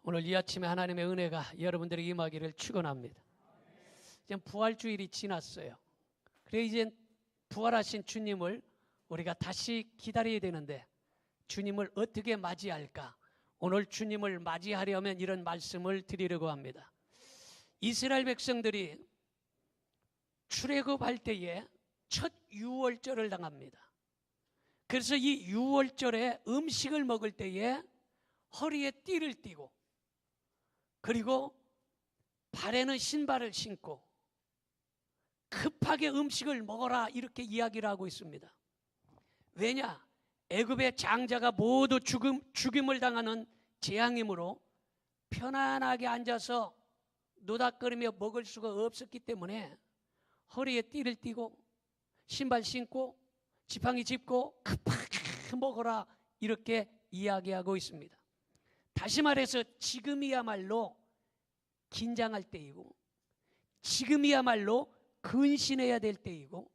오늘 이 아침에 하나님의 은혜가 여러분들에게 임하기를 축원합니다. 이제 부활주일이 지났어요. 그래 이제 부활하신 주님을 우리가 다시 기다려야 되는데 주님을 어떻게 맞이할까? 오늘 주님을 맞이하려면 이런 말씀을 드리려고 합니다. 이스라엘 백성들이 출애굽할 때에 첫 유월절을 당합니다. 그래서 이 유월절에 음식을 먹을 때에 허리에 띠를 띠고 그리고 발에는 신발을 신고 급하게 음식을 먹어라 이렇게 이야기를 하고 있습니다. 왜냐? 애굽의 장자가 모두 죽임을 당하는 재앙이므로 편안하게 앉아서 노닥거리며 먹을 수가 없었기 때문에 허리에 띠를 띠고 신발 신고 지팡이 짚고 급하게 먹어라 이렇게 이야기하고 있습니다. 다시 말해서 지금이야말로 긴장할 때이고 지금이야말로 근신해야 될 때이고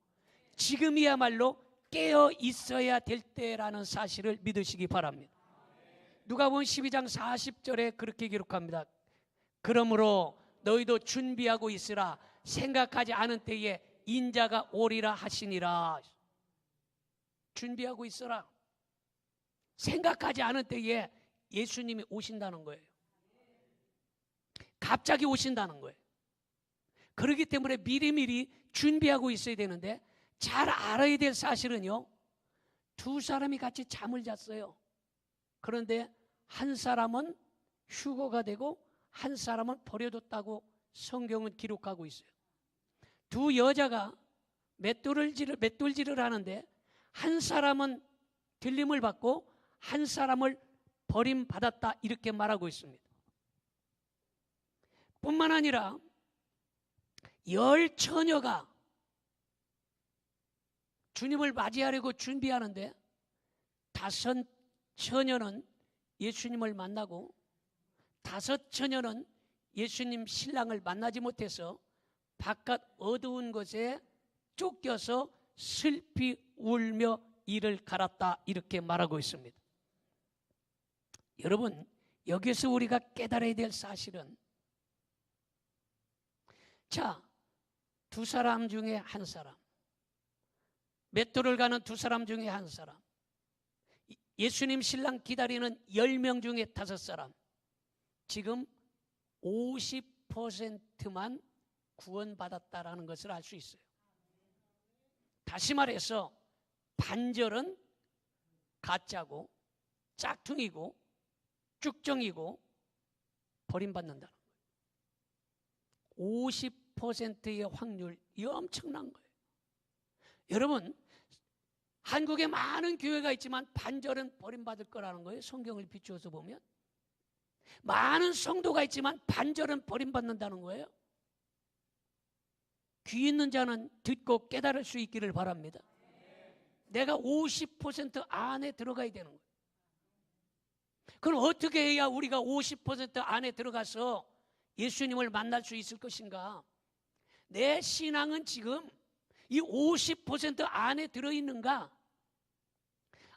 지금이야말로 깨어 있어야 될 때라는 사실을 믿으시기 바랍니다. 누가복음 12장 40절에 그렇게 기록합니다. 그러므로 너희도 준비하고 있으라. 생각하지 않은 때에 인자가 오리라 하시니라. 준비하고 있어라. 생각하지 않은 때에 예수님이 오신다는 거예요. 갑자기 오신다는 거예요. 그렇기 때문에 미리미리 준비하고 있어야 되는데 잘 알아야 될 사실은요, 두 사람이 같이 잠을 잤어요. 그런데 한 사람은 휴거가 되고 한 사람은 버려뒀다고 성경은 기록하고 있어요. 두 여자가 맷돌질을 하는데 한 사람은 들림을 받고 한 사람을 버림받았다 이렇게 말하고 있습니다. 뿐만 아니라 10처녀가 주님을 맞이하려고 준비하는데 5처녀는 예수님을 만나고 5처녀는 예수님 신랑을 만나지 못해서 바깥 어두운 곳에 쫓겨서 슬피 울며 이를 갈았다 이렇게 말하고 있습니다. 여러분, 여기서 우리가 깨달아야 될 사실은 자, 두 사람 중에 한 사람, 맷돌을 가는 두 사람 중에 한 사람, 예수님 신랑 기다리는 10명 중에 5사람, 지금 50%만 구원받았다라는 것을 알 수 있어요. 다시 말해서 반절은 가짜고 짝퉁이고 쭉정이고 버림받는다는 거예요. 50%의 확률, 이 엄청난 거예요. 여러분, 한국에 많은 교회가 있지만 반절은 버림받을 거라는 거예요. 성경을 비추어서 보면 많은 성도가 있지만 반절은 버림받는다는 거예요. 귀 있는 자는 듣고 깨달을 수 있기를 바랍니다. 내가 50% 안에 들어가야 되는 거예요. 그럼 어떻게 해야 우리가 50% 안에 들어가서 예수님을 만날 수 있을 것인가? 내 신앙은 지금 이 50% 안에 들어있는가?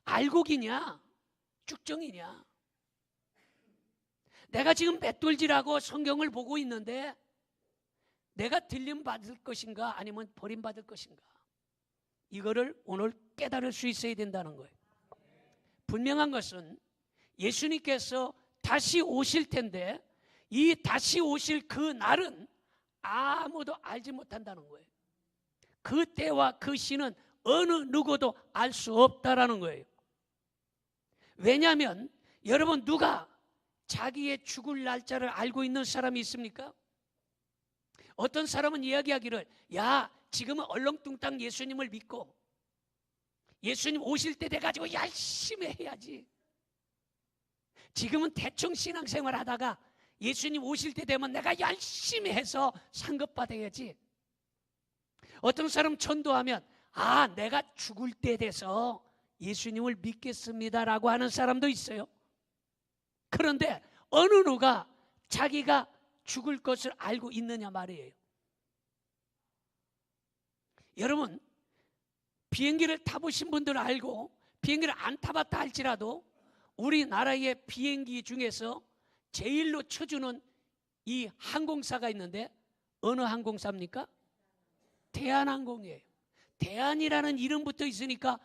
알곡이냐? 쭉정이냐? 내가 지금 맷돌질하고 성경을 보고 있는데 내가 들림받을 것인가 아니면 버림받을 것인가? 이거를 오늘 깨달을 수 있어야 된다는 거예요. 분명한 것은 예수님께서 다시 오실 텐데 이 다시 오실 그 날은 아무도 알지 못한다는 거예요. 그 때와 그 시는 어느 누구도 알 수 없다라는 거예요. 왜냐하면 여러분, 누가 자기의 죽을 날짜를 알고 있는 사람이 있습니까? 어떤 사람은 이야기하기를, 야, 지금은 얼렁뚱땅 예수님을 믿고 예수님 오실 때 돼가지고 열심히 해야지. 지금은 대충 신앙생활 하다가 예수님 오실 때 되면 내가 열심히 해서 상급받아야지. 어떤 사람 전도하면, 아, 내가 죽을 때 돼서 예수님을 믿겠습니다라고 하는 사람도 있어요. 그런데 어느 누가 자기가 죽을 것을 알고 있느냐 말이에요. 여러분, 비행기를 타보신 분들은 알고 비행기를 안 타봤다 할지라도 우리나라의 비행기 중에서 제일로 쳐주는 이 항공사가 있는데 어느 항공사입니까? 대한항공이에요. 대한이라는 이름부터 있으니까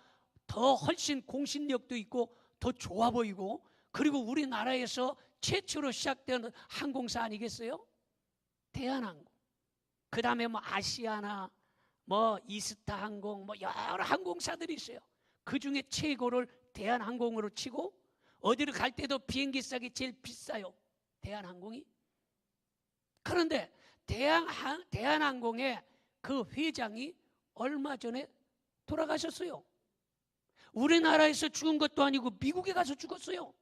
더 훨씬 공신력도 있고 더 좋아 보이고, 그리고 우리나라에서 최초로 시작된 항공사 아니겠어요? 대한항공. 그 다음에 뭐 아시아나 뭐 이스타 항공, 뭐 여러 항공사들이 있어요. 그 중에 최고를 대한항공으로 치고, 어디를 갈 때도 비행기 싸기 제일 비싸요, 대한항공이. 그런데 대한항공의 그 회장이 얼마 전에 돌아가셨어요. 우리나라에서 죽은 것도 아니고 미국에 가서 죽었어요.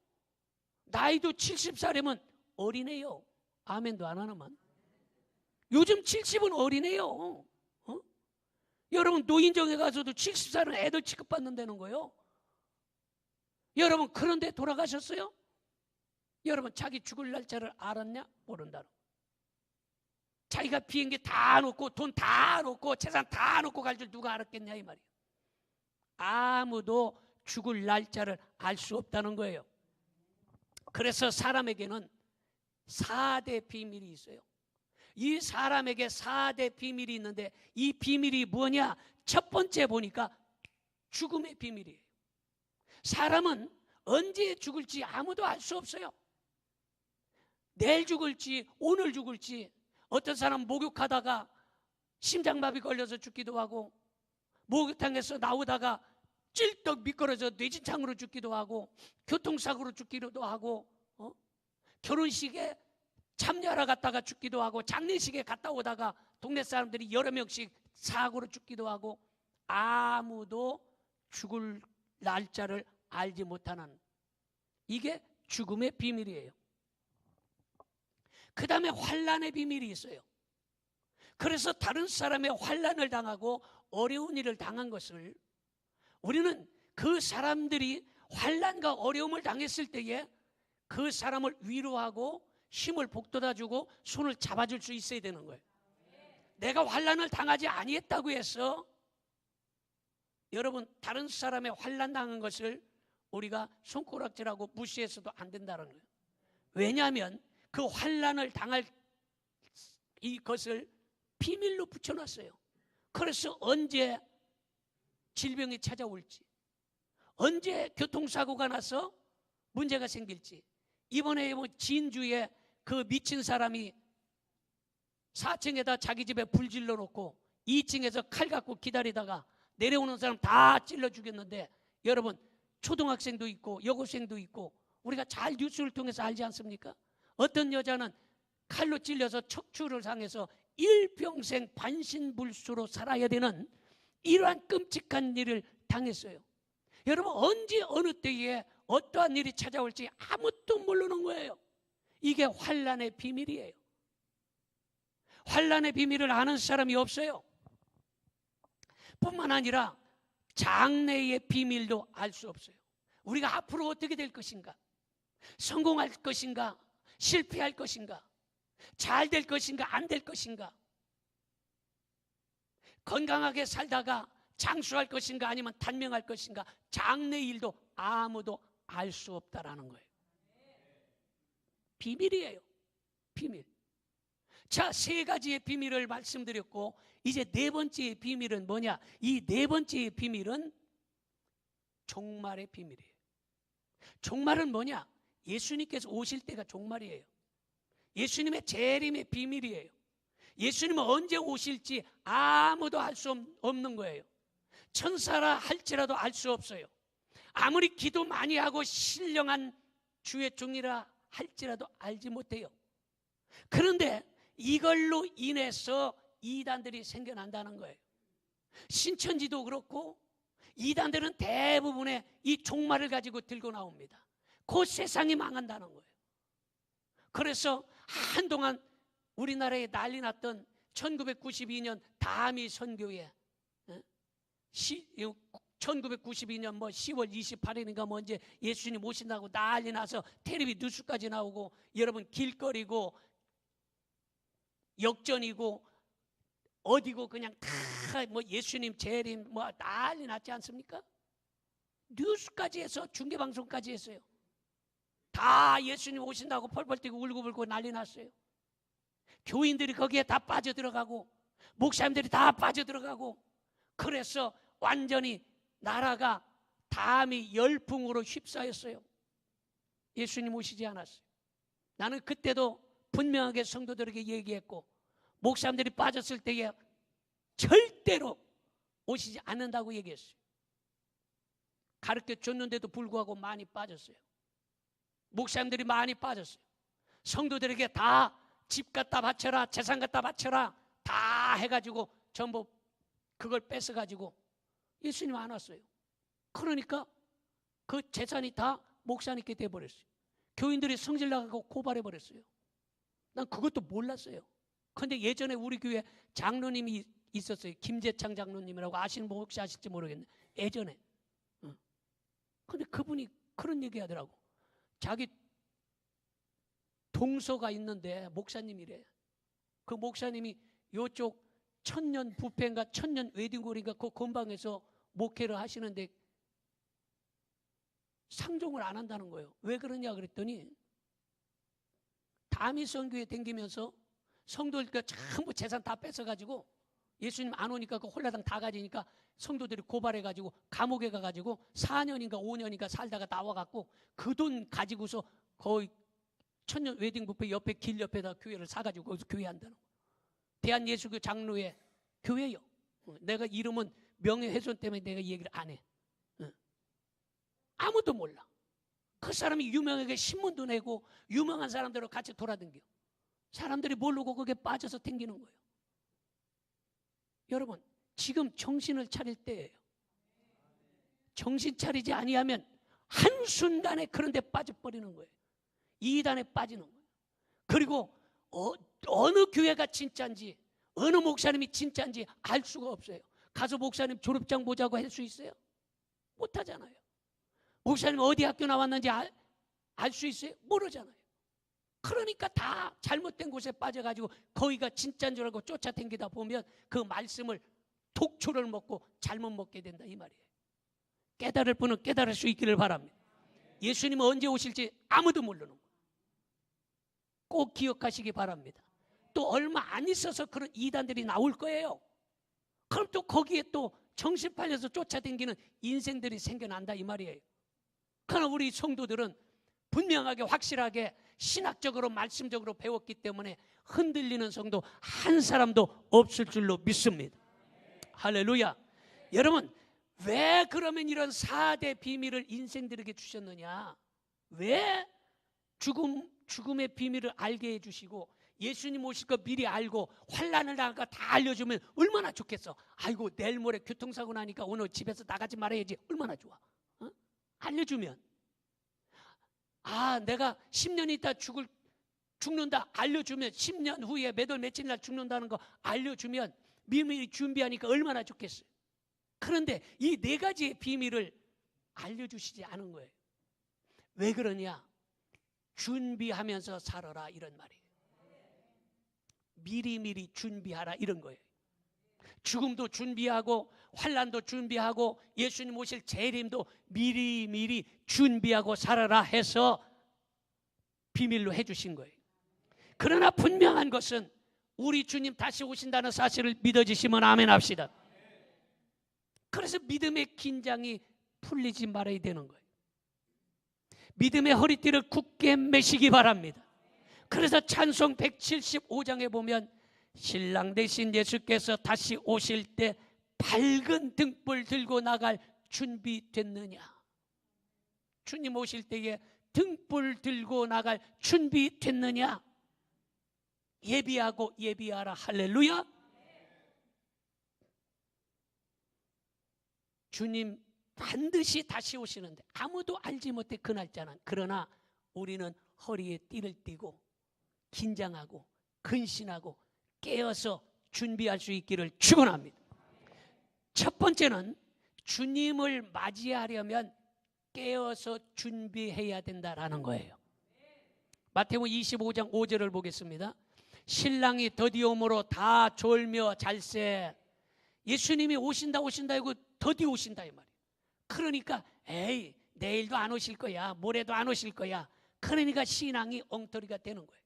나이도 70살이면 어리네요. 아멘도 안 하나만. 요즘 70은 어리네요. 어? 여러분 노인정에 가서도 70살은 애들 취급받는다는 거예요. 여러분 그런데 돌아가셨어요? 여러분 자기 죽을 날짜를 알았냐? 모른다는 거예요. 자기가 비행기 다 놓고 돈 다 놓고 재산 다 놓고 갈 줄 누가 알았겠냐 이 말이에요. 아무도 죽을 날짜를 알 수 없다는 거예요. 그래서 사람에게는 4대 비밀이 있어요. 이 사람에게 4대 비밀이 있는데 이 비밀이 뭐냐? 첫 번째 보니까 죽음의 비밀이에요. 사람은 언제 죽을지 아무도 알 수 없어요. 내일 죽을지 오늘 죽을지. 어떤 사람은 목욕하다가 심장마비 걸려서 죽기도 하고, 목욕탕에서 나오다가 찔떡 미끄러져 뇌진창으로 죽기도 하고, 교통사고로 죽기도 하고, 결혼식에 참여하러 갔다가 죽기도 하고, 장례식에 갔다 오다가 동네 사람들이 여러 명씩 사고로 죽기도 하고, 아무도 죽을 날짜를 알지 못하는, 이게 죽음의 비밀이에요. 그 다음에 환난의 비밀이 있어요. 그래서 다른 사람의 환난을 당하고 어려운 일을 당한 것을, 우리는 그 사람들이 환난과 어려움을 당했을 때에 그 사람을 위로하고 힘을 북돋아주고 손을 잡아줄 수 있어야 되는 거예요. 내가 환난을 당하지 아니했다고 해서 여러분 다른 사람의 환난 당한 것을 우리가 손가락질하고 무시해서도 안 된다는 거예요. 왜냐하면 그 환난을 당할 이것을 비밀로 붙여놨어요. 그래서 언제 질병이 찾아올지, 언제 교통사고가 나서 문제가 생길지. 이번에 뭐 진주에 그 미친 사람이 4층에다 자기 집에 불 질러 놓고 2층에서 칼 갖고 기다리다가 내려오는 사람 다 찔러 죽였는데, 여러분 초등학생도 있고 여고생도 있고 우리가 잘 뉴스를 통해서 알지 않습니까? 어떤 여자는 칼로 찔려서 척추를 상해서 일평생 반신불수로 살아야 되는 이러한 끔찍한 일을 당했어요. 여러분 언제 어느 때에 어떠한 일이 찾아올지 아무도 모르는 거예요. 이게 환난의 비밀이에요. 환난의 비밀을 아는 사람이 없어요. 뿐만 아니라 장래의 비밀도 알 수 없어요. 우리가 앞으로 어떻게 될 것인가, 성공할 것인가, 실패할 것인가, 잘 될 것인가, 안 될 것인가, 건강하게 살다가 장수할 것인가 아니면 단명할 것인가, 장래 일도 아무도 알 수 없다라는 거예요. 비밀이에요. 비밀. 자, 3가지의 비밀을 말씀드렸고, 이제 4번째의 비밀은 뭐냐? 이 4번째의 비밀은 종말의 비밀이에요. 종말은 뭐냐? 예수님께서 오실 때가 종말이에요. 예수님의 재림의 비밀이에요. 예수님은 언제 오실지 아무도 알 수 없는 거예요. 천사라 할지라도 알 수 없어요. 아무리 기도 많이 하고 신령한 주의 종이라 할지라도 알지 못해요. 그런데 이걸로 인해서 이단들이 생겨난다는 거예요. 신천지도 그렇고 이단들은 대부분의 이 종말을 가지고 들고 나옵니다. 그 세상이 망한다는 거예요. 그래서 한동안 우리나라에 난리 났던 1992년 다미 선교회, 1992년 뭐 10월 28일인가 뭐 이제 예수님 오신다고 난리 나서 텔레비 뉴스까지 나오고, 여러분 길거리고 역전이고 어디고 그냥 다 뭐 예수님 재림 뭐 난리 났지 않습니까? 뉴스까지 해서 중계방송까지 했어요. 다 예수님 오신다고 펄펄 뛰고 울고불고 난리 났어요. 교인들이 거기에 다 빠져들어가고 목사님들이 다 빠져들어가고, 그래서 완전히 나라가 담이 열풍으로 휩싸였어요. 예수님 오시지 않았어요. 나는 그때도 분명하게 성도들에게 얘기했고, 목사님들이 빠졌을 때에 절대로 오시지 않는다고 얘기했어요. 가르쳐 줬는데도 불구하고 많이 빠졌어요. 목사님들이 많이 빠졌어요. 성도들에게 다 집 갖다 바쳐라, 재산 갖다 바쳐라 다 해가지고 전부 그걸 뺏어가지고 예수님 안 왔어요. 그러니까 그 재산이 다 목사님께 돼버렸어요. 교인들이 성질 나가고 고발해버렸어요. 난 그것도 몰랐어요. 그런데 예전에 우리 교회 장로님이 있었어요. 김재창 장로님이라고 아시는 분 혹시 아실지 모르겠네. 예전에. 근데 그분이 그런 얘기 하더라고. 자기 동서가 있는데 목사님이래. 그 목사님이 요쪽 천년 부패인가 천년 웨딩홀인가 그 근방에서 목회를 하시는데 상종을 안 한다는 거예요. 왜 그러냐 그랬더니 담이 선교에 댕기면서 성도들 전부 재산 다 뺏어가지고 예수님 안 오니까 그 홀라당 다 가지니까 성도들이 고발해가지고 감옥에 가가지고 4년인가 5년인가 살다가 나와갖고 그 돈 가지고서 거의 천년 웨딩 뷔페 옆에 길 옆에다 교회를 사가지고 거기서 교회 한다는 거예요. 대한예수교 장로회 교회요. 내가 이름은 명예훼손 때문에 내가 얘기를 안 해. 아무도 몰라. 그 사람이 유명하게 신문도 내고 유명한 사람들하고 같이 돌아다녀. 사람들이 모르고 거기에 빠져서 댕기는 거예요. 여러분, 지금 정신을 차릴 때예요. 정신 차리지 아니하면 한순간에 그런 데 빠져버리는 거예요. 이단에 빠지는 거예요. 그리고 어느 교회가 진짜인지 어느 목사님이 진짜인지 알 수가 없어요. 가서 목사님 졸업장 보자고 할 수 있어요? 못하잖아요. 목사님 어디 학교 나왔는지 알 수 있어요? 모르잖아요. 그러니까 다 잘못된 곳에 빠져가지고 거기가 진짜인 줄 알고 쫓아다니다 보면 그 말씀을 독초를 먹고 잘못 먹게 된다 이 말이에요. 깨달을 분은 깨달을 수 있기를 바랍니다. 예수님은 언제 오실지 아무도 모르는 거예요. 꼭 기억하시기 바랍니다. 또 얼마 안 있어서 그런 이단들이 나올 거예요. 그럼 또 거기에 또 정신 팔려서 쫓아다니는 인생들이 생겨난다 이 말이에요. 그러나 우리 성도들은 분명하게 확실하게 신학적으로 말씀적으로 배웠기 때문에 흔들리는 성도 한 사람도 없을 줄로 믿습니다. 할렐루야. 여러분, 왜 그러면 이런 4대 비밀을 인생들에게 주셨느냐? 왜 죽음의 비밀을 알게 해주시고 예수님 오실 거 미리 알고 환난을 당할까 다 알려주면 얼마나 좋겠어. 아이고 내일 모레 교통사고 나니까 오늘 집에서 나가지 말아야지. 얼마나 좋아. 알려주면 내가 10년 있다 죽는다 알려주면 10년 후에 몇 월 며칠 날 죽는다는 거 알려주면 미리 준비하니까 얼마나 좋겠어요. 그런데 이 4가지의 비밀을 알려주시지 않은 거예요. 왜 그러냐? 준비하면서 살아라 이런 말이에요. 미리미리 준비하라 이런 거예요. 죽음도 준비하고 환난도 준비하고 예수님 오실 재림도 미리미리 준비하고 살아라 해서 비밀로 해주신 거예요. 그러나 분명한 것은 우리 주님 다시 오신다는 사실을 믿어지시면 아멘 합시다. 그래서 믿음의 긴장이 풀리지 말아야 되는 거예요. 믿음의 허리띠를 굳게 매시기 바랍니다. 그래서 찬송 175장에 보면 신랑 되신 예수께서 다시 오실 때 밝은 등불 들고 나갈 준비됐느냐? 주님 오실 때에 등불 들고 나갈 준비됐느냐? 예비하고 예비하라. 할렐루야. 주님 반드시 다시 오시는데 아무도 알지 못해 그 날짜는. 그러나 우리는 허리에 띠를 띠고 긴장하고 근신하고 깨어서 준비할 수 있기를 축원합니다. 첫 번째는 주님을 맞이하려면 깨어서 준비해야 된다라는 거예요. 마태복음 25장 5절을 보겠습니다. 신랑이 더디 오므로 다 졸며 잘세. 예수님이 오신다 이거 더디 오신다 이 말이에요. 그러니까 내일도 안 오실 거야, 모레도 안 오실 거야, 그러니까 신앙이 엉터리가 되는 거예요.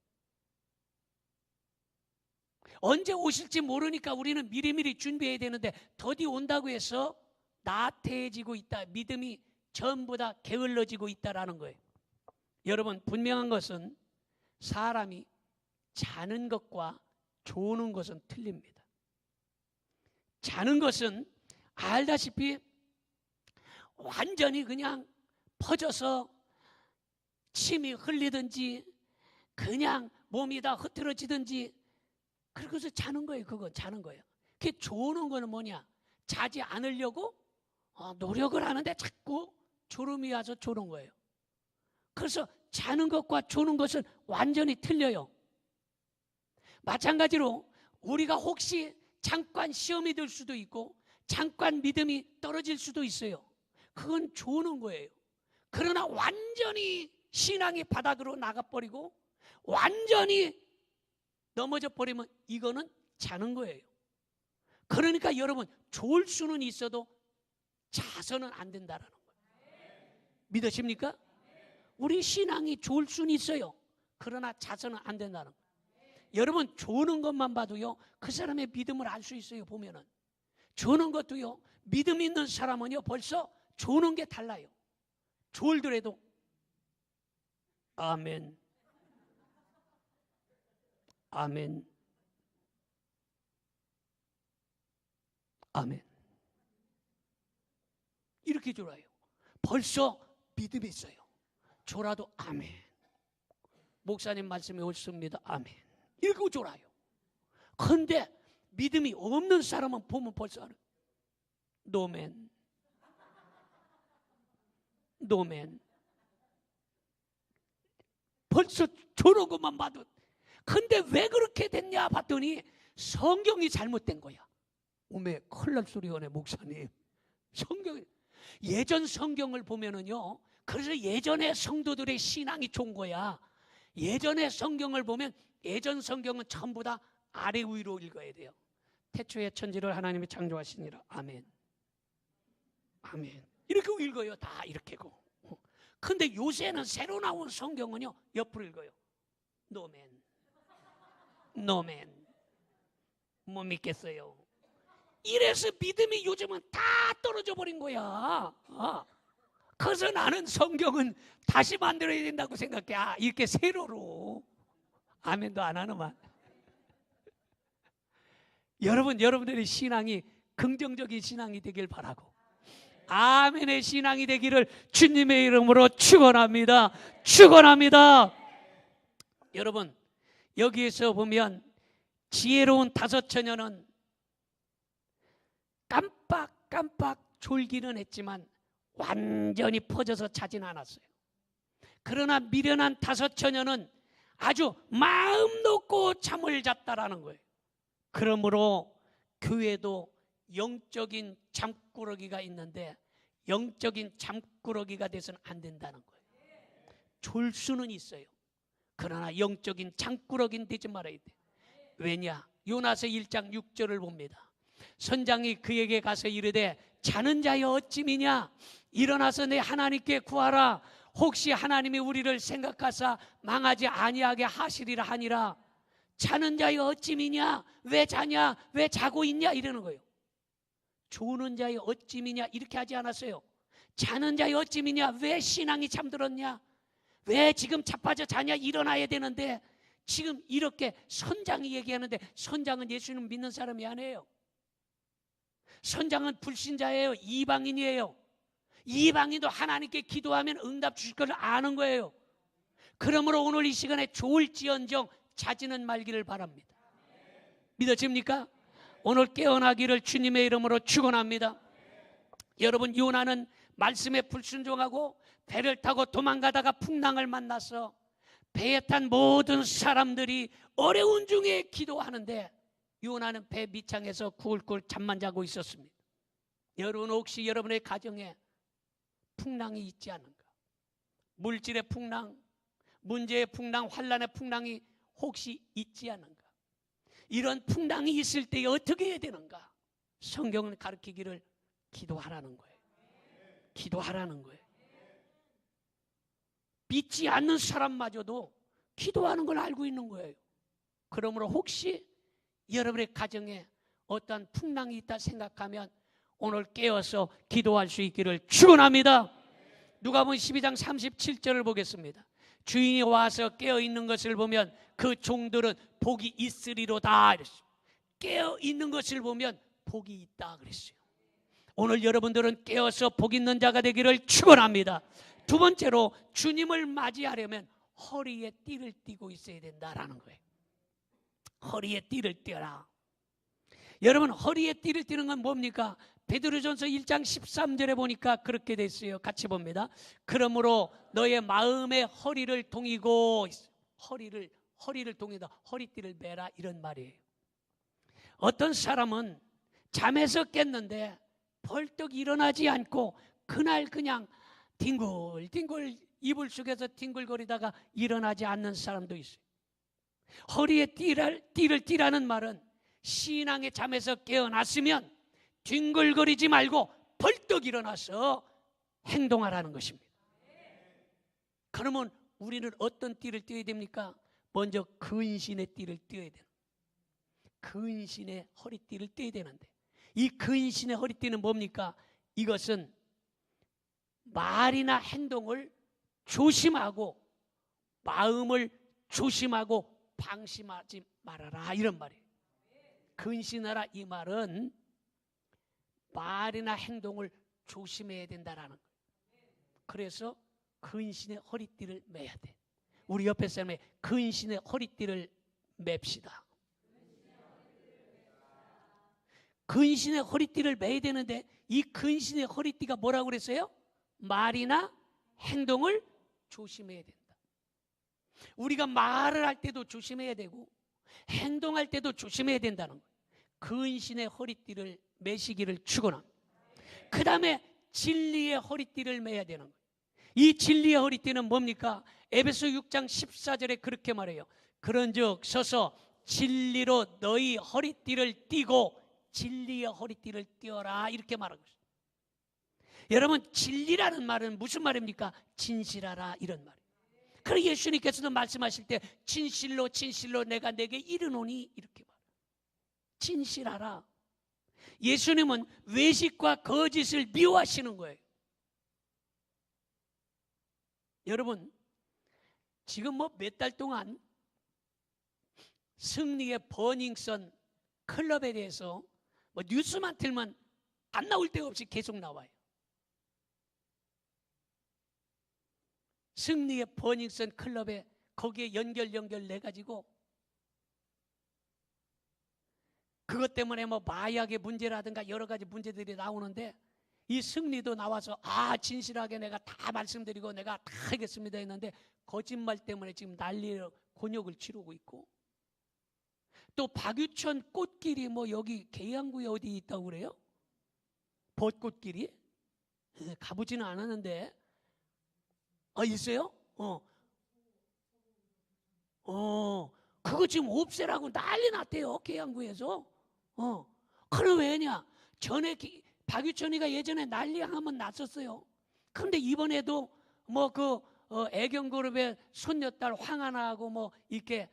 언제 오실지 모르니까 우리는 미리미리 준비해야 되는데 더디 온다고 해서 나태해지고 있다, 믿음이 전부 다 게을러지고 있다라는 거예요. 여러분, 분명한 것은 사람이 자는 것과 조는 것은 틀립니다. 자는 것은 알다시피 완전히 그냥 퍼져서 침이 흘리든지 그냥 몸이 다 흐트러지든지 그러고서 자는 거예요. 그건 자는 거예요. 그게 조는 거는 뭐냐? 자지 않으려고 노력을 하는데 자꾸 졸음이 와서 조는 거예요. 그래서 자는 것과 조는 것은 완전히 틀려요. 마찬가지로 우리가 혹시 잠깐 시험이 들 수도 있고 잠깐 믿음이 떨어질 수도 있어요. 그건 조는 거예요. 그러나 완전히 신앙이 바닥으로 나가버리고 완전히 넘어져 버리면 이거는 자는 거예요. 그러니까 여러분, 좋을 수는 있어도 자서는 안 된다라는 거예요. 믿으십니까? 우리 신앙이 좋을 수는 있어요. 그러나 자서는 안 된다는 거예요. 여러분, 조는 것만 봐도요, 그 사람의 믿음을 알 수 있어요. 보면은 조는 것도요, 믿음 있는 사람은요 벌써 조는 게 달라요. 졸더라도 아멘, 아멘, 아멘 이렇게 졸아요. 벌써 믿음이 있어요. 졸아도 아멘, 목사님 말씀이 옳습니다, 아멘 이렇게 졸아요. 그런데 믿음이 없는 사람은 보면 벌써 노멘, 노멘, 벌써 저런 것만 봐도. 근데 왜 그렇게 됐냐 봤더니 성경이 잘못된 거야. 오메 큰일 날 소리 오네 목사님. 성경이, 예전 성경을 보면은요, 그래서 예전의 성도들의 신앙이 좋은 거야. 예전의 성경을 보면 예전 성경은 전부 다 아래 위로 읽어야 돼요. 태초에 천지를 하나님이 창조하시니라, 아멘, 아멘 이렇게 읽어요. 다 이렇게고. 근데 요새는 새로 나온 성경은요 옆으로 읽어요. 노멘, 노멘, 못 믿겠어요. 이래서 믿음이 요즘은 다 떨어져 버린 거야. 그래서 나는 성경은 다시 만들어야 된다고 생각해. 이렇게 세로로. 아멘도 안 하는만. 여러분들의 신앙이 긍정적인 신앙이 되길 바라고, 아멘의 신앙이 되기를 주님의 이름으로 축원합니다. 축원합니다. 여러분, 여기에서 보면 지혜로운 다섯 처녀는 깜빡깜빡 졸기는 했지만 완전히 퍼져서 자진 않았어요. 그러나 미련한 다섯 처녀는 아주 마음 놓고 잠을 잤다라는 거예요. 그러므로 교회도 영적인 잠꾸러기가 있는데 영적인 잠꾸러기가 돼서는 안 된다는 거예요. 졸 수는 있어요. 그러나 영적인 잠꾸러기는 되지 말아야 돼. 왜냐? 요나서 1장 6절을 봅니다. 선장이 그에게 가서 이르되 자는 자여 어찌미냐? 일어나서 내 하나님께 구하라. 혹시 하나님이 우리를 생각하사 망하지 아니하게 하시리라 하니라. 자는 자여 어찌미냐? 왜 자냐? 왜 자고 있냐? 이러는 거예요. 조는 자여 어찌미냐? 이렇게 하지 않았어요. 자는 자여 어찌미냐? 왜 신앙이 잠들었냐? 왜 지금 자빠져 자냐? 일어나야 되는데 지금 이렇게 선장이 얘기하는데, 선장은 예수님 믿는 사람이 아니에요. 선장은 불신자예요. 이방인이에요. 이방인도 하나님께 기도하면 응답 주실 걸 아는 거예요. 그러므로 오늘 이 시간에 좋을지언정 자지는 말기를 바랍니다. 믿어집니까? 오늘 깨어나기를 주님의 이름으로 축원합니다. 여러분, 요나는 말씀에 불순종하고 배를 타고 도망가다가 풍랑을 만나서 배에 탄 모든 사람들이 어려운 중에 기도하는데 요나는 배 밑창에서 굴굴 잠만 자고 있었습니다. 여러분, 혹시 여러분의 가정에 풍랑이 있지 않은가? 물질의 풍랑, 문제의 풍랑, 환난의 풍랑이 혹시 있지 않은가? 이런 풍랑이 있을 때 어떻게 해야 되는가? 성경은 가르치기를 기도하라는 거예요. 기도하라는 거예요. 믿지 않는 사람마저도 기도하는 걸 알고 있는 거예요. 그러므로 혹시 여러분의 가정에 어떤 풍랑이 있다 생각하면 오늘 깨어서 기도할 수 있기를 축원합니다. 누가복음 12장 37절을 보겠습니다. 주인이 와서 깨어있는 것을 보면 그 종들은 복이 있으리로다 이랬어요. 깨어있는 것을 보면 복이 있다 그랬어요. 오늘 여러분들은 깨어서 복 있는 자가 되기를 축원합니다. 두 번째로 주님을 맞이하려면 허리에 띠를 띠고 있어야 된다라는 거예요. 허리에 띠를 띠어라. 여러분, 허리에 띠를 띠는 건 뭡니까? 베드로전서 1장 13절에 보니까 그렇게 됐어요. 같이 봅니다. 그러므로 너의 마음의 허리를 동이고, 허리를 동이다, 허리띠를 매라, 이런 말이에요. 어떤 사람은 잠에서 깼는데 벌떡 일어나지 않고 그날 그냥 뒹굴뒹굴 이불 속에서 뒹굴거리다가 일어나지 않는 사람도 있어요. 허리에 띠를 띠라는 말은 신앙의 잠에서 깨어났으면 뒹굴거리지 말고 벌떡 일어나서 행동하라는 것입니다. 그러면 우리는 어떤 띠를 띠어야 됩니까? 먼저 근신의 띠를 띠어야 돼요. 근신의 허리띠를 띠어야 되는데, 이 근신의 허리띠는 뭡니까? 이것은 말이나 행동을 조심하고 마음을 조심하고 방심하지 말아라, 이런 말이에요. 근신하라, 이 말은 말이나 행동을 조심해야 된다라는 거예요. 그래서 근신의 허리띠를 매야 돼. 우리 옆에 사람의 근신의 허리띠를 맵시다. 근신의 허리띠를 매야 되는데, 이 근신의 허리띠가 뭐라고 그랬어요? 말이나 행동을 조심해야 된다. 우리가 말을 할 때도 조심해야 되고 행동할 때도 조심해야 된다는 거예요. 근신의 허리띠를 매시기를 축원합니다. 그 다음에 진리의 허리띠를 매야 되는 거예요. 이 진리의 허리띠는 뭡니까? 에베소 6장 14절에 그렇게 말해요. 그런즉 서서 진리로 너희 허리띠를 띠고 진리의 허리띠를 띠어라, 이렇게 말하고 있어요. 여러분, 진리라는 말은 무슨 말입니까? 진실하라, 이런 말이에요. 그래서 예수님께서도 말씀하실 때 진실로 진실로 내가 내게 이르노니, 이렇게 말해요. 진실하라. 예수님은 외식과 거짓을 미워하시는 거예요. 여러분, 지금 뭐 몇 달 동안 승리의 버닝썬 클럽에 대해서 뭐 뉴스만 틀면 안 나올 데가 없이 계속 나와요. 승리의 버닝썬 클럽에 거기에 연결 내가지고 그것 때문에 뭐 마약의 문제라든가 여러 가지 문제들이 나오는데, 이 승리도 나와서 진실하게 내가 다 말씀드리고 내가 다 하겠습니다 했는데 거짓말 때문에 지금 난리로 곤욕을 치르고 있고, 또 박유천 꽃길이 뭐 여기 계양구에 어디 있다고 그래요? 벚꽃길이? 가보지는 않았는데 있어요? 그거 지금 없애라고 난리 났대요, 계양구에서. 그럼 왜냐? 전에 박유천이가 예전에 난리 한번 났었어요. 그런데 이번에도 뭐 애경그룹의 손녀딸 황하나하고 뭐 이렇게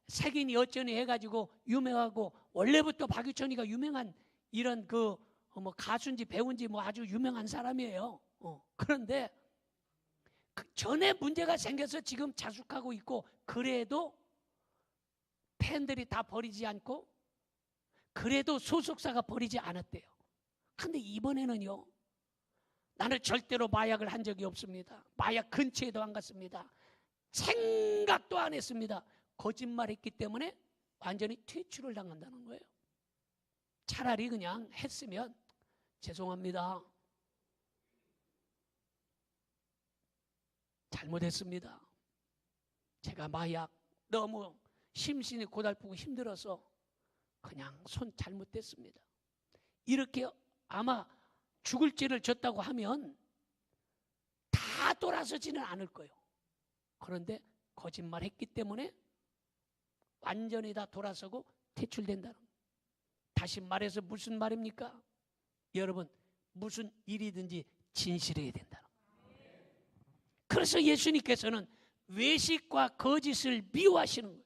색인이 어쩌니 해가지고 유명하고, 원래부터 박유천이가 유명한 이런 뭐 가수인지 배우인지 뭐 아주 유명한 사람이에요. 그런데 전에 문제가 생겨서 지금 자숙하고 있고, 그래도 팬들이 다 버리지 않고, 그래도 소속사가 버리지 않았대요. 근데 이번에는요, 나는 절대로 마약을 한 적이 없습니다. 마약 근처에도 안 갔습니다. 생각도 안 했습니다. 거짓말했기 때문에 완전히 퇴출을 당한다는 거예요. 차라리 그냥 했으면 죄송합니다, 잘못했습니다, 제가 마약 너무 심신이 고달프고 힘들어서 그냥 손 잘못됐습니다, 이렇게 아마 죽을 죄를 졌다고 하면 다 돌아서지는 않을 거예요. 그런데 거짓말했기 때문에 완전히 다 돌아서고 퇴출된다는 거예요. 다시 말해서 무슨 말입니까? 여러분, 무슨 일이든지 진실해야 된다는 거예요. 그래서 예수님께서는 외식과 거짓을 미워하시는 거예요.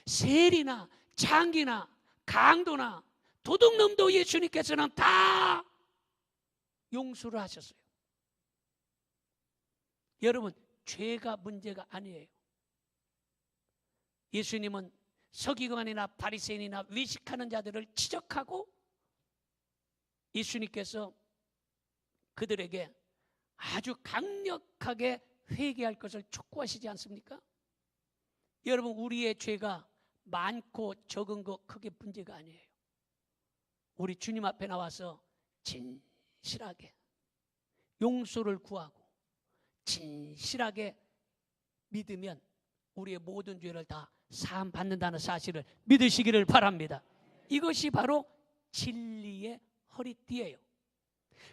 세리나 장기나 강도나 도둑놈도 예수님께서는 다 용서를 하셨어요. 여러분, 죄가 문제가 아니에요. 예수님은 서기관이나 바리새인이나 외식하는 자들을 지적하고 예수님께서 그들에게 아주 강력하게 회개할 것을 촉구하시지 않습니까? 여러분, 우리의 죄가 많고 적은 거 크게 문제가 아니에요. 우리 주님 앞에 나와서 진실하게 용서를 구하고 진실하게 믿으면 우리의 모든 죄를 다 사함 받는다는 사실을 믿으시기를 바랍니다. 이것이 바로 진리의 허리띠예요.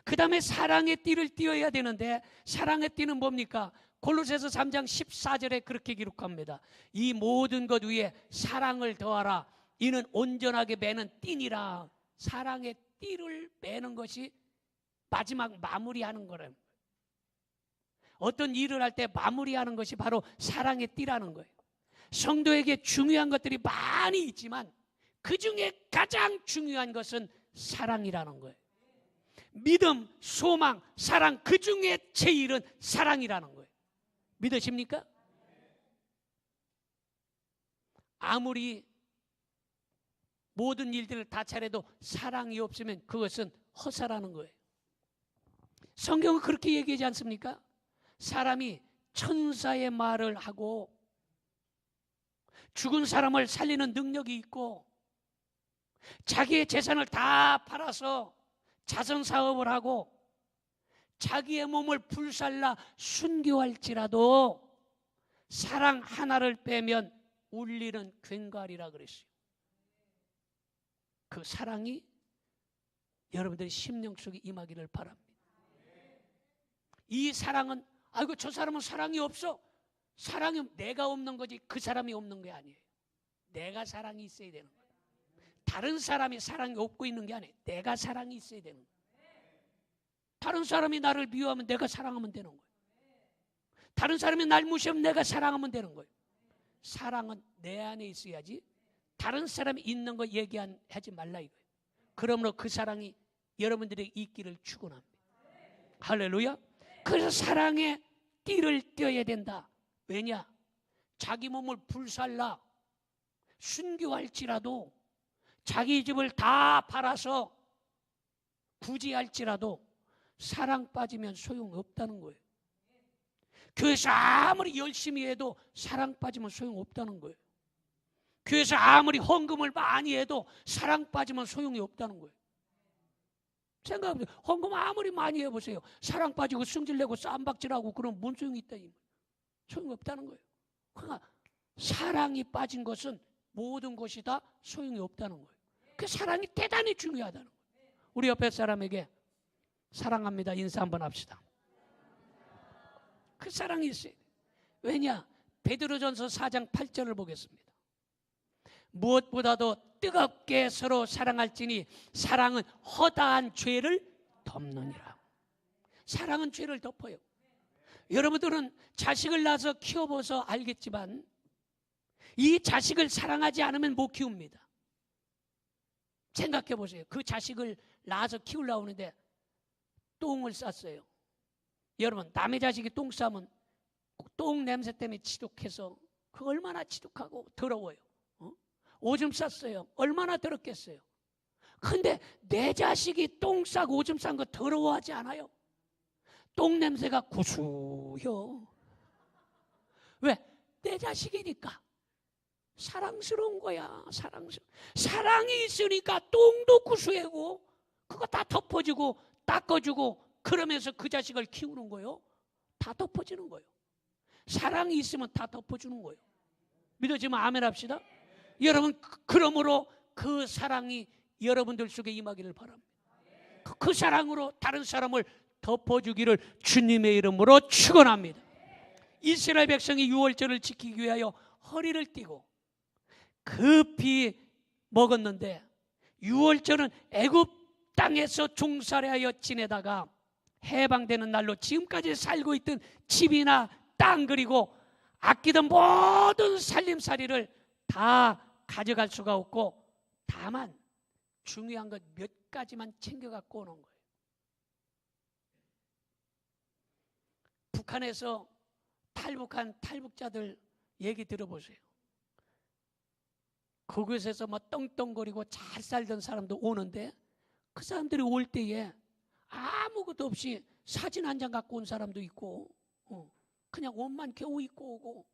그 다음에 사랑의 띠를 띠어야 되는데, 사랑의 띠는 뭡니까? 골로새서 3장 14절에 그렇게 기록합니다. 이 모든 것 위에 사랑을 더하라. 이는 온전하게 매는 띠니라. 사랑의 띠를 매는 것이 마지막 마무리하는 거래요. 어떤 일을 할 때 마무리하는 것이 바로 사랑의 띠라는 거예요. 성도에게 중요한 것들이 많이 있지만 그 중에 가장 중요한 것은 사랑이라는 거예요. 믿음, 소망, 사랑, 그 중에 제일은 사랑이라는 거예요. 믿으십니까? 아무리 모든 일들을 다 잘해도 사랑이 없으면 그것은 허사라는 거예요. 성경은 그렇게 얘기하지 않습니까? 사람이 천사의 말을 하고 죽은 사람을 살리는 능력이 있고 자기의 재산을 다 팔아서 자선사업을 하고 자기의 몸을 불살라 순교할지라도 사랑 하나를 빼면 울리는 괭과리라 그랬어요. 그 사랑이 여러분들의 심령 속에 임하기를 바랍니다. 이 사랑은 아이고 저 사람은 사랑이 없어. 사랑이 내가 없는 거지 그 사람이 없는 게 아니에요. 내가 사랑이 있어야 되는 거예요. 다른 사람이 사랑이 없고 있는 게 아니에요. 내가 사랑이 있어야 되는 거예요. 다른 사람이 나를 미워하면 내가 사랑하면 되는 거예요. 다른 사람이 날 무시하면 내가 사랑하면 되는 거예요. 사랑은 내 안에 있어야지 다른 사람이 있는 거 얘기하지 말라 이거예요. 그러므로 그 사랑이 여러분들에게 있기를 축원합니다. 할렐루야. 그래서 사랑의 띠를 떼어야 된다. 왜냐? 자기 몸을 불살라 순교할지라도 자기 집을 다 팔아서 구제할지라도 사랑 빠지면 소용없다는 거예요. 교회에서 아무리 열심히 해도 사랑 빠지면 소용없다는 거예요. 교회에서 아무리 헌금을 많이 해도 사랑 빠지면 소용이 없다는 거예요. 생각해보세요. 헌금 아무리 많이 해보세요. 사랑 빠지고 승질내고 쌈박질하고 그럼 뭔 소용이 있다. 소용이 없다는 거예요. 그러니까 사랑이 빠진 것은 모든 것이 다 소용이 없다는 거예요. 그 사랑이 대단히 중요하다는 거예요. 우리 옆에 사람에게 사랑합니다 인사 한번 합시다. 그 사랑이 있어요. 왜냐? 베드로전서 4장 8절을 보겠습니다. 무엇보다도 뜨겁게 서로 사랑할지니 사랑은 허다한 죄를 덮느니라. 사랑은 죄를 덮어요. 여러분들은 자식을 낳아서 키워봐서 알겠지만 이 자식을 사랑하지 않으면 못 키웁니다. 생각해 보세요. 그 자식을 낳아서 키우려고 하는데 똥을 쌌어요. 여러분, 남의 자식이 똥 싸면 똥 냄새 때문에 지독해서 그 얼마나 지독하고 더러워요. 오줌 쌌어요. 얼마나 더럽겠어요. 근데 내 자식이 똥 싸고 오줌 싼 거 더러워하지 않아요? 똥 냄새가 구수해요. 왜? 내 자식이니까. 사랑스러운 거야. 사랑이 있으니까 똥도 구수하고 그거 다 덮어주고 닦아주고 그러면서 그 자식을 키우는 거예요. 다 덮어주는 거예요. 사랑이 있으면 다 덮어주는 거예요. 믿어지면 아멘 합시다. 여러분, 그러므로 그 사랑이 여러분들 속에 임하기를 바랍니다. 그 사랑으로 다른 사람을 덮어주기를 주님의 이름으로 축원합니다. 이스라엘 백성이 유월절을 지키기 위하여 허리를 띠고 급히 먹었는데 유월절은 애굽 땅에서 종살이하여 지내다가 해방되는 날로 지금까지 살고 있던 집이나 땅 그리고 아끼던 모든 살림살이를 다 가져갈 수가 없고 다만 중요한 것 몇 가지만 챙겨갖고 오는 거예요. 북한에서 탈북한 탈북자들 얘기 들어보세요. 그곳에서 뭐 떵떵거리고 잘 살던 사람도 오는데 그 사람들이 올 때에 아무것도 없이 사진 한 장 갖고 온 사람도 있고 그냥 옷만 겨우 입고 오고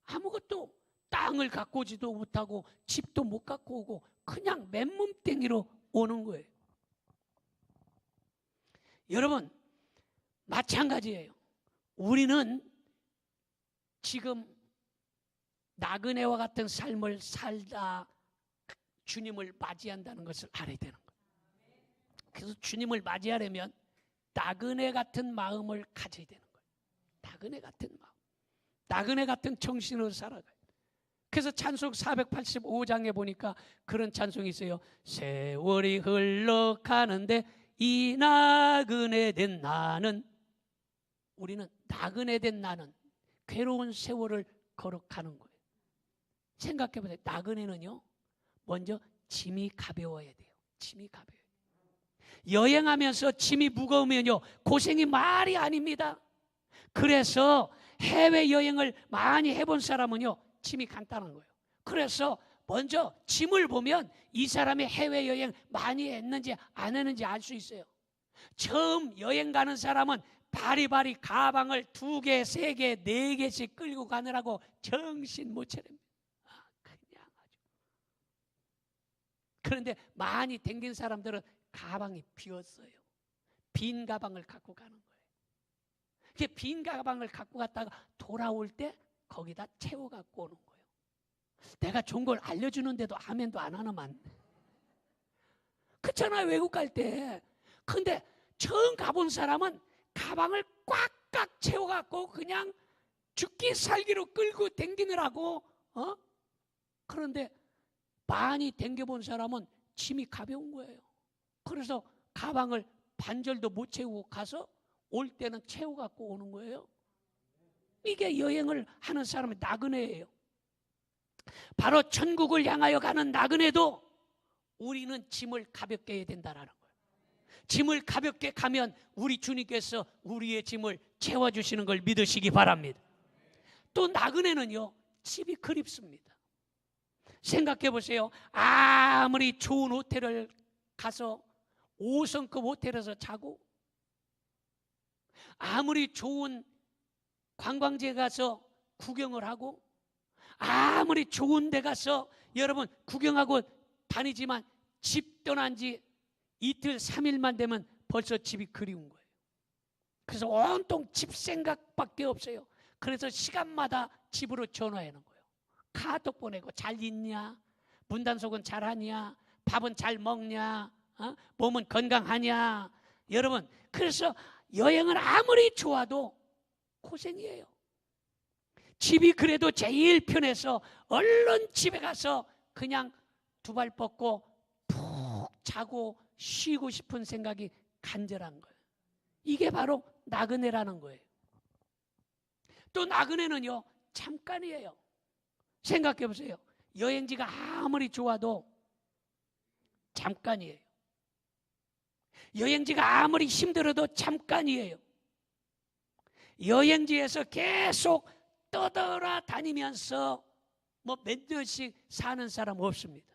아무것도 땅을 갖고 오지도 못하고 집도 못 갖고 오고 그냥 맨몸뚱이로 오는 거예요. 여러분 마찬가지예요. 우리는 지금 나그네와 같은 삶을 살다 주님을 맞이한다는 것을 알아야 되는 거예요. 그래서 주님을 맞이하려면 나그네 같은 마음을 가져야 되는 거예요. 나그네 같은 마음, 나그네 같은 정신으로 살아가요. 그래서 찬송 485장에 보니까 그런 찬송이 있어요. 세월이 흘러가는데 이 나그네 된 나는, 우리는 나그네 된 나는 괴로운 세월을 걸어가는 거예요. 생각해 보세요. 나그네는요 먼저 짐이 가벼워야 돼요. 짐이 가벼워야 돼요. 여행하면서 짐이 무거우면요 고생이 말이 아닙니다. 그래서 해외여행을 많이 해본 사람은요 짐이 간단한 거예요. 그래서 먼저 짐을 보면 이 사람이 해외여행 많이 했는지 안 했는지 알 수 있어요. 처음 여행 가는 사람은 바리바리 가방을 2개, 3개, 4개씩 끌고 가느라고 정신 못 차립니다. 그냥 아주. 그런데 많이 댕긴 사람들은 가방이 비었어요. 빈 가방을 갖고 가는 거예요. 빈 가방을 갖고 갔다가 돌아올 때 거기다 채워 갖고 오는 거예요. 내가 좋은 걸 알려주는데도 아멘도 안 하나 많네. 그렇잖아요, 외국 갈 때. 근데 처음 가본 사람은 가방을 꽉꽉 채워 갖고 그냥 죽기 살기로 끌고 댕기느라고 그런데 많이 댕겨본 사람은 짐이 가벼운 거예요. 그래서 가방을 반절도 못 채우고 가서 올 때는 채워 갖고 오는 거예요. 이게 여행을 하는 사람의 나그네예요. 바로 천국을 향하여 가는 나그네도 우리는 짐을 가볍게 해야 된다는 거예요. 짐을 가볍게 가면 우리 주님께서 우리의 짐을 채워주시는 걸 믿으시기 바랍니다. 또 나그네는요 집이 그립습니다. 생각해 보세요. 아무리 좋은 호텔을 가서 5성급 호텔에서 자고 아무리 좋은 관광지에 가서 구경을 하고 아무리 좋은 데 가서 여러분 구경하고 다니지만 집 떠난 지 이틀 3일만 되면 벌써 집이 그리운 거예요. 그래서 온통 집 생각밖에 없어요. 그래서 시간마다 집으로 전화하는 거예요. 카톡 보내고 잘 있냐? 문단속은 잘하냐? 밥은 잘 먹냐? 몸은 건강하냐? 여러분 그래서 여행을 아무리 좋아도 고생이에요. 집이 그래도 제일 편해서 얼른 집에 가서 그냥 두 발 뻗고 푹 자고 쉬고 싶은 생각이 간절한 거예요. 이게 바로 나그네라는 거예요. 또 나그네는요 잠깐이에요. 생각해 보세요. 여행지가 아무리 좋아도 잠깐이에요. 여행지가 아무리 힘들어도 잠깐이에요. 여행지에서 계속 떠돌아다니면서 뭐 몇 년씩 사는 사람 없습니다.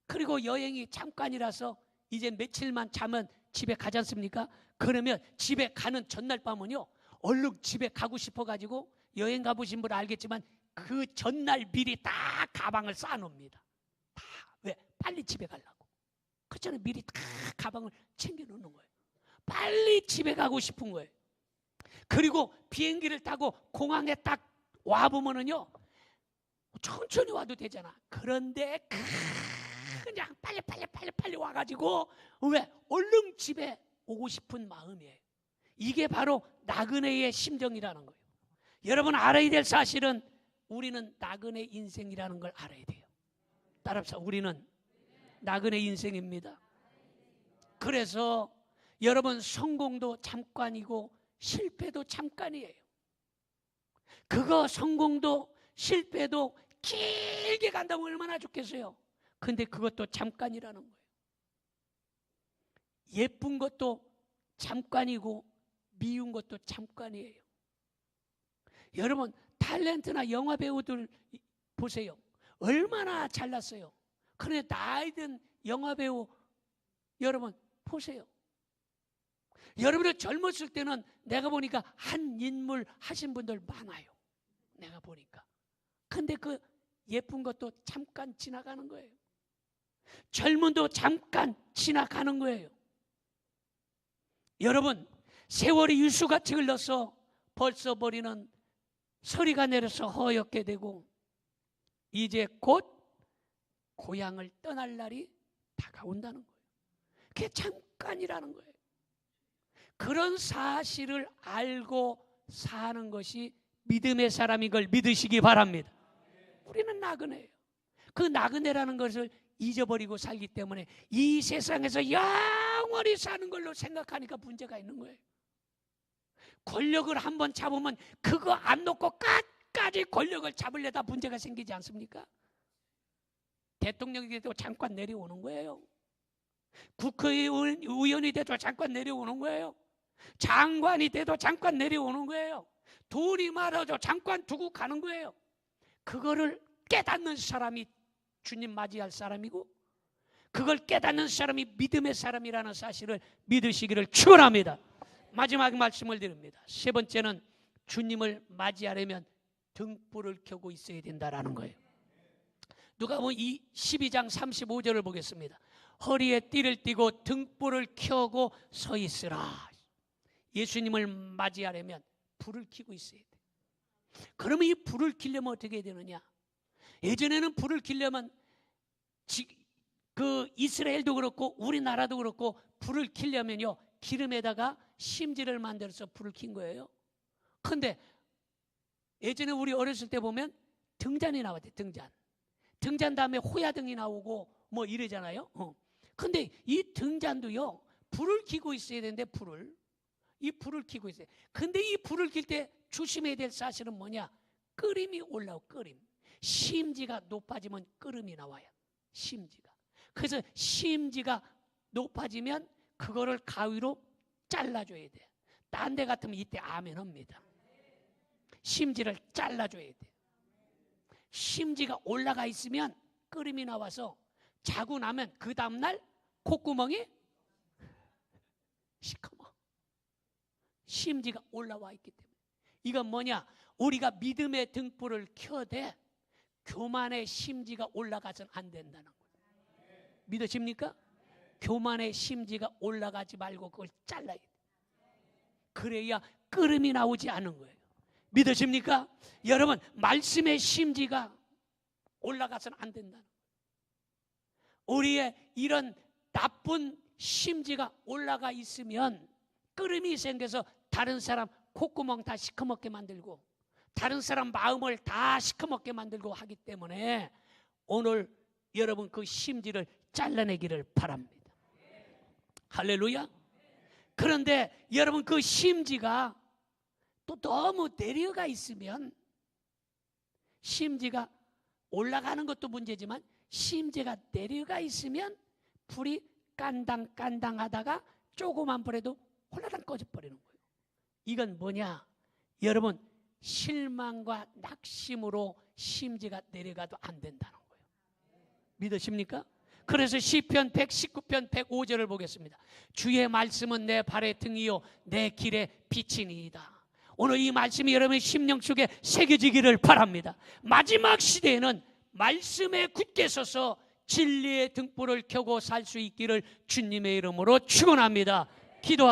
그리고 여행이 잠깐이라서 이제 며칠만 자면 집에 가지 않습니까? 그러면 집에 가는 전날 밤은요 얼른 집에 가고 싶어가지고 여행 가보신 분 알겠지만 그 전날 미리 다 가방을 쌓아놓습니다. 다. 왜? 빨리 집에 가려고. 그렇잖아요. 미리 다 가방을 챙겨놓는 거예요. 빨리 집에 가고 싶은 거예요. 그리고 비행기를 타고 공항에 딱 와보면은요 천천히 와도 되잖아. 그런데 그냥 빨리 와가지고 왜? 얼른 집에 오고 싶은 마음이에요. 이게 바로 나그네의 심정이라는 거예요. 여러분 알아야 될 사실은 우리는 나그네 인생이라는 걸 알아야 돼요. 따라서 우리는 나그네 인생입니다. 그래서 여러분, 성공도 잠깐이고 실패도 잠깐이에요. 그거 성공도 실패도 길게 간다면 얼마나 좋겠어요. 근데 그것도 잠깐이라는 거예요. 예쁜 것도 잠깐이고 미운 것도 잠깐이에요. 여러분, 탤런트나 영화 배우들 보세요. 얼마나 잘났어요. 그런데 나이 든 영화 배우 여러분 보세요. 여러분이 젊었을 때는 내가 보니까 한 인물 하신 분들 많아요. 내가 보니까. 근데 그 예쁜 것도 잠깐 지나가는 거예요. 젊음도 잠깐 지나가는 거예요. 여러분, 세월이 유수같이 흘러서 벌써 머리는 서리가 내려서 허옇게 되고 이제 곧 고향을 떠날 날이 다가온다는 거예요. 그게 잠깐이라는 거예요. 그런 사실을 알고 사는 것이 믿음의 사람인 걸 믿으시기 바랍니다. 우리는 나그네예요. 그 나그네라는 것을 잊어버리고 살기 때문에 이 세상에서 영원히 사는 걸로 생각하니까 문제가 있는 거예요. 권력을 한번 잡으면 그거 안 놓고 끝까지 권력을 잡으려다 문제가 생기지 않습니까? 대통령이 돼도 잠깐 내려오는 거예요. 국회의원이 돼도 잠깐 내려오는 거예요. 장관이 돼도 잠깐 내려오는 거예요. 돈이 많아도 잠깐 두고 가는 거예요. 그거를 깨닫는 사람이 주님 맞이할 사람이고, 그걸 깨닫는 사람이 믿음의 사람이라는 사실을 믿으시기를 축원합니다. 마지막 말씀을 드립니다. 세 번째는 주님을 맞이하려면 등불을 켜고 있어야 된다라는 거예요. 누가복음 12장 35절을 보겠습니다. 허리에 띠를 띠고 등불을 켜고 서 있으라. 예수님을 맞이하려면 불을 켜고 있어야 돼. 그러면 이 불을 켜려면 어떻게 해야 되느냐? 예전에는 불을 켜려면 그 이스라엘도 그렇고 우리나라도 그렇고 불을 켜려면요 기름에다가 심지를 만들어서 불을 킨 거예요. 그런데 예전에 우리 어렸을 때 보면 등잔이 나왔대. 등잔 다음에 호야등이 나오고 뭐 이러잖아요. 근데 이 등잔도요 불을 켜고 있어야 되는데 이 불을 켜고 있어요. 근데 이 불을 켤 때 조심해야 될 사실은 뭐냐? 끓음이 올라오고 끓음. 심지가 높아지면 끓음이 나와요. 심지가. 그래서 심지가 높아지면 그거를 가위로 잘라줘야 돼. 딴 데 같으면 이때 아멘 합니다. 심지를 잘라줘야 돼. 심지가 올라가 있으면 끓음이 나와서 자고 나면 그 다음날 콧구멍이 시커먼. 심지가 올라와 있기 때문에. 이건 뭐냐? 우리가 믿음의 등불을 켜되 교만의 심지가 올라가서는 안 된다는 거예요. 믿으십니까? 교만의 심지가 올라가지 말고 그걸 잘라야 돼. 그래야 끓음이 나오지 않은 거예요. 믿으십니까? 여러분, 말씀의 심지가 올라가서는 안 된다는 거예요. 우리의 이런 나쁜 심지가 올라가 있으면 끓음이 생겨서 다른 사람 콧구멍 다 시커멓게 만들고 다른 사람 마음을 다 시커멓게 만들고 하기 때문에 오늘 여러분 그 심지를 잘라내기를 바랍니다. 할렐루야. 그런데 여러분 그 심지가 또 너무 내려가 있으면 심지가 올라가는 것도 문제지만 심지가 내려가 있으면 불이 깐당깐당 하다가 조그만 불에도 홀라당 꺼져버리는 거예요. 이건 뭐냐? 여러분 실망과 낙심으로 심지가 내려가도 안 된다는 거예요. 믿으십니까? 그래서 시편 119편 105절을 보겠습니다. 주의 말씀은 내 발의 등이요 내 길의 빛이니이다. 오늘 이 말씀이 여러분의 심령 속에 새겨지기를 바랍니다. 마지막 시대에는 말씀에 굳게 서서 진리의 등불을 켜고 살 수 있기를 주님의 이름으로 축원합니다. 기도합니다.